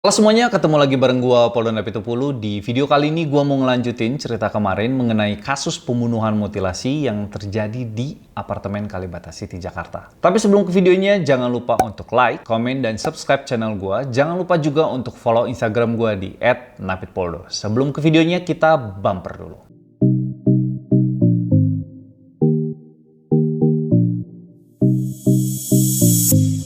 Halo semuanya, ketemu lagi bareng gua Poldan Napitupulu. Di video kali ini gua mau ngelanjutin cerita kemarin mengenai kasus pembunuhan mutilasi yang terjadi di apartemen Kalibata City, Jakarta. Tapi sebelum ke videonya, jangan lupa untuk like, komen, dan subscribe channel gua. Jangan lupa juga untuk follow Instagram gua di @napitpoldo. Sebelum ke videonya, kita bumper dulu.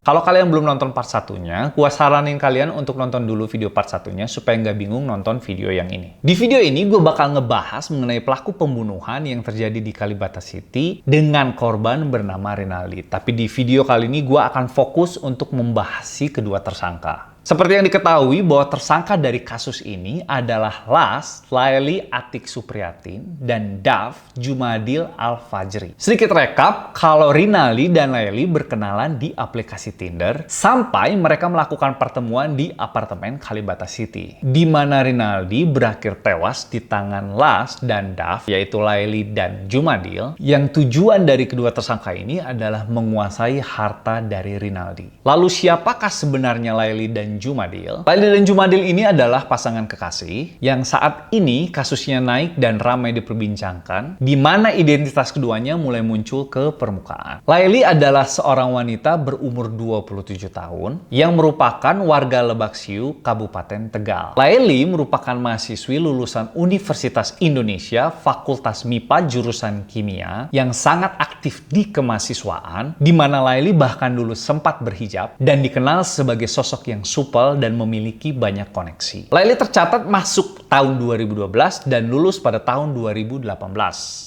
Kalau kalian belum nonton part satunya, gua saranin kalian untuk nonton dulu video part satunya supaya nggak bingung nonton video yang ini. Di video ini gue bakal ngebahas mengenai pelaku pembunuhan yang terjadi di Kalibata City dengan korban bernama Rinaldi. Tapi di video kali ini gue akan fokus untuk membahas si kedua tersangka. Seperti yang diketahui bahwa tersangka dari kasus ini adalah Las Laili Atik Supriyatin dan Dav Jumadil Al-Fajri. Sedikit rekap, kalau Rinaldi dan Laili berkenalan di aplikasi Tinder sampai mereka melakukan pertemuan di apartemen Kalibata City, di mana Rinaldi berakhir tewas di tangan Las dan Dav, yaitu Laili dan Jumadil, yang tujuan dari kedua tersangka ini adalah menguasai harta dari Rinaldi. Lalu siapakah sebenarnya Laili dan Jumadil? Laili dan Jumadil ini adalah pasangan kekasih yang saat ini kasusnya naik dan ramai diperbincangkan, di mana identitas keduanya mulai muncul ke permukaan. Laili adalah seorang wanita berumur 27 tahun yang merupakan warga Lebak Siu, Kabupaten Tegal. Laili merupakan mahasiswi lulusan Universitas Indonesia, Fakultas MIPA jurusan Kimia yang sangat aktif di kemahasiswaan, di mana Laili bahkan dulu sempat berhijab dan dikenal sebagai sosok yang supel dan memiliki banyak koneksi. Laili tercatat masuk tahun 2012 dan lulus pada tahun 2018.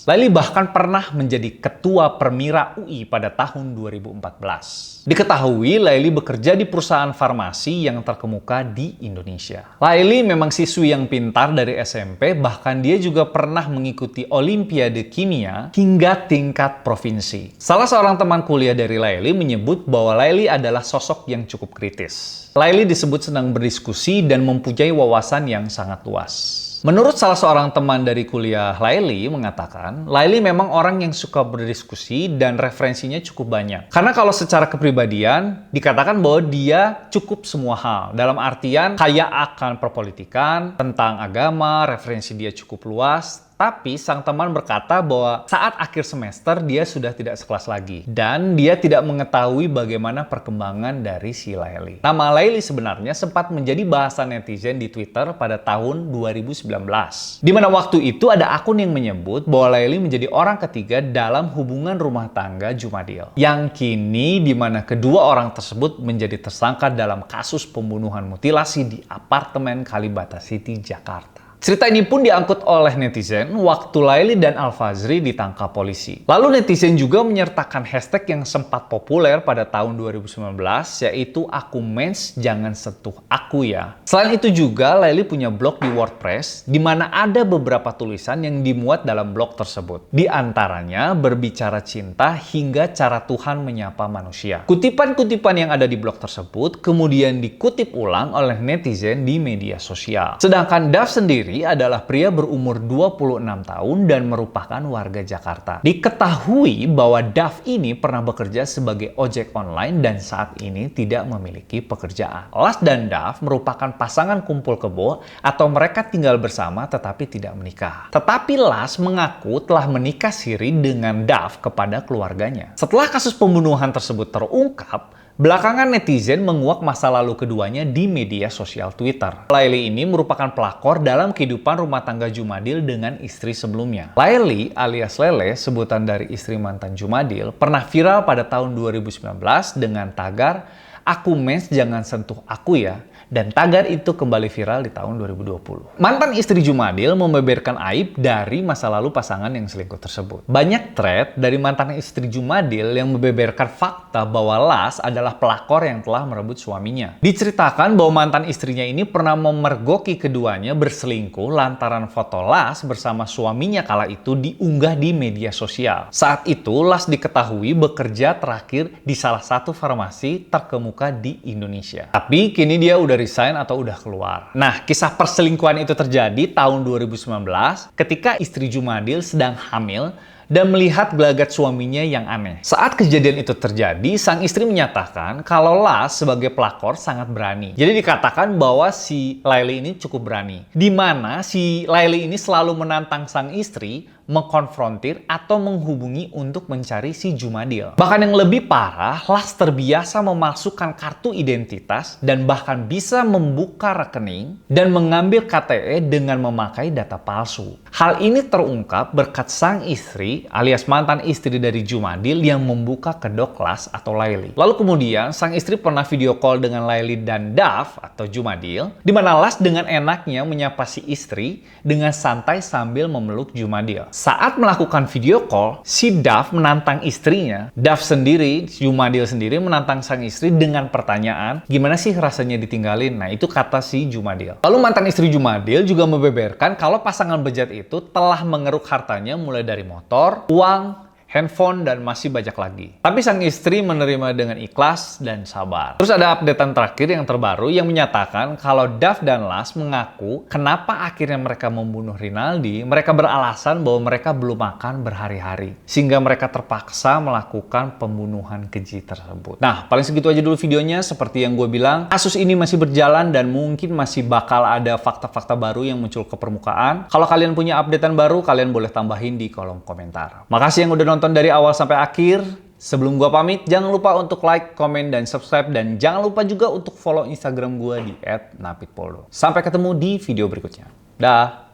Laili bahkan pernah menjadi ketua Permira UI pada tahun 2014. Diketahui Laili bekerja di perusahaan farmasi yang terkemuka di Indonesia. Laili memang siswi yang pintar dari SMP, bahkan dia juga pernah mengikuti Olimpiade Kimia hingga tingkat provinsi. Salah seorang teman kuliah dari Laili menyebut bahwa Laili adalah sosok yang cukup kritis. Laili disebut sedang berdiskusi dan mempunyai wawasan yang sangat luas. Menurut salah seorang teman dari kuliah Laili mengatakan, Laili memang orang yang suka berdiskusi dan referensinya cukup banyak. Karena kalau secara kepribadian, dikatakan bahwa dia cukup semua hal. Dalam artian, kaya akan perpolitikan, tentang agama, referensi dia cukup luas. Tapi sang teman berkata bahwa saat akhir semester dia sudah tidak sekelas lagi. Dan dia tidak mengetahui bagaimana perkembangan dari si Laili. Nama Laili sebenarnya sempat menjadi bahasan netizen di Twitter pada tahun 2019. Di mana waktu itu ada akun yang menyebut bahwa Laili menjadi orang ketiga dalam hubungan rumah tangga Jumadil. Yang kini di mana kedua orang tersebut menjadi tersangka dalam kasus pembunuhan mutilasi di apartemen Kalibata City, Jakarta. Cerita ini pun diangkut oleh netizen waktu Laili dan Al-Fajri ditangkap polisi. Lalu netizen juga menyertakan hashtag yang sempat populer pada tahun 2019, yaitu "Aku mens, jangan sentuh aku ya". Selain itu juga Laili punya blog di WordPress, di mana ada beberapa tulisan yang dimuat dalam blog tersebut. Di antaranya berbicara cinta hingga cara Tuhan menyapa manusia. Kutipan-kutipan yang ada di blog tersebut kemudian dikutip ulang oleh netizen di media sosial. Sedangkan Dav sendiri adalah pria berumur 26 tahun dan merupakan warga Jakarta. Diketahui bahwa Dav ini pernah bekerja sebagai ojek online dan saat ini tidak memiliki pekerjaan. Las dan Dav merupakan pasangan kumpul kebo atau mereka tinggal bersama tetapi tidak menikah. Tetapi Las mengaku telah menikah siri dengan Dav kepada keluarganya. Setelah kasus pembunuhan tersebut terungkap, belakangan netizen menguak masa lalu keduanya di media sosial Twitter. Laili ini merupakan pelakor dalam kehidupan rumah tangga Jumadil dengan istri sebelumnya. Laili alias Lele, sebutan dari istri mantan Jumadil, pernah viral pada tahun 2019 dengan tagar "Aku mens, jangan sentuh aku ya". Dan tagar itu kembali viral di tahun 2020. Mantan istri Jumadil membeberkan aib dari masa lalu pasangan yang selingkuh tersebut. Banyak thread dari mantan istri Jumadil yang membeberkan fakta bahwa Las adalah pelakor yang telah merebut suaminya. Diceritakan bahwa mantan istrinya ini pernah memergoki keduanya berselingkuh lantaran foto Las bersama suaminya kala itu diunggah di media sosial. Saat itu Las diketahui bekerja terakhir di salah satu farmasi terkemuka di Indonesia. Tapi kini dia udah resign atau udah keluar. Nah, kisah perselingkuhan itu terjadi tahun 2019 ketika istri Jumadil sedang hamil dan melihat gelagat suaminya yang aneh. Saat kejadian itu terjadi, sang istri menyatakan kalau Lars sebagai pelakor sangat berani. Jadi dikatakan bahwa si Laili ini cukup berani. Di mana si Laili ini selalu menantang sang istri mengkonfrontir atau menghubungi untuk mencari si Jumadil. Bahkan yang lebih parah, Lars terbiasa memasukkan kartu identitas dan bahkan bisa membuka rekening dan mengambil KTE dengan memakai data palsu. Hal ini terungkap berkat sang istri alias mantan istri dari Jumadil yang membuka kedok Lars atau Laili. Lalu kemudian sang istri pernah video call dengan Laili dan Dav atau Jumadil, di mana Lars dengan enaknya menyapa si istri dengan santai sambil memeluk Jumadil. Saat melakukan video call, si Dav menantang istrinya. Dav sendiri, Jumadil sendiri menantang sang istri dengan pertanyaan, gimana sih rasanya ditinggalin? Nah, itu kata si Jumadil. Lalu mantan istri Jumadil juga membeberkan kalau pasangan bejat itu telah mengeruk hartanya mulai dari motor, uang, handphone, dan masih banyak lagi. Tapi sang istri menerima dengan ikhlas dan sabar. Terus ada updatean terakhir yang terbaru yang menyatakan kalau Dav dan Lars mengaku kenapa akhirnya mereka membunuh Rinaldi. Mereka beralasan bahwa mereka belum makan berhari-hari, sehingga mereka terpaksa melakukan pembunuhan keji tersebut. Nah, paling segitu aja dulu videonya. Seperti yang gue bilang, kasus ini masih berjalan dan mungkin masih bakal ada fakta-fakta baru yang muncul ke permukaan. Kalau kalian punya updatean baru, kalian boleh tambahin di kolom komentar. Makasih yang udah nonton dari awal sampai akhir. Sebelum gua pamit, jangan lupa untuk like, komen, dan subscribe. Dan jangan lupa juga untuk follow Instagram gua di @napitpoldo. Sampai ketemu di video berikutnya. Dah.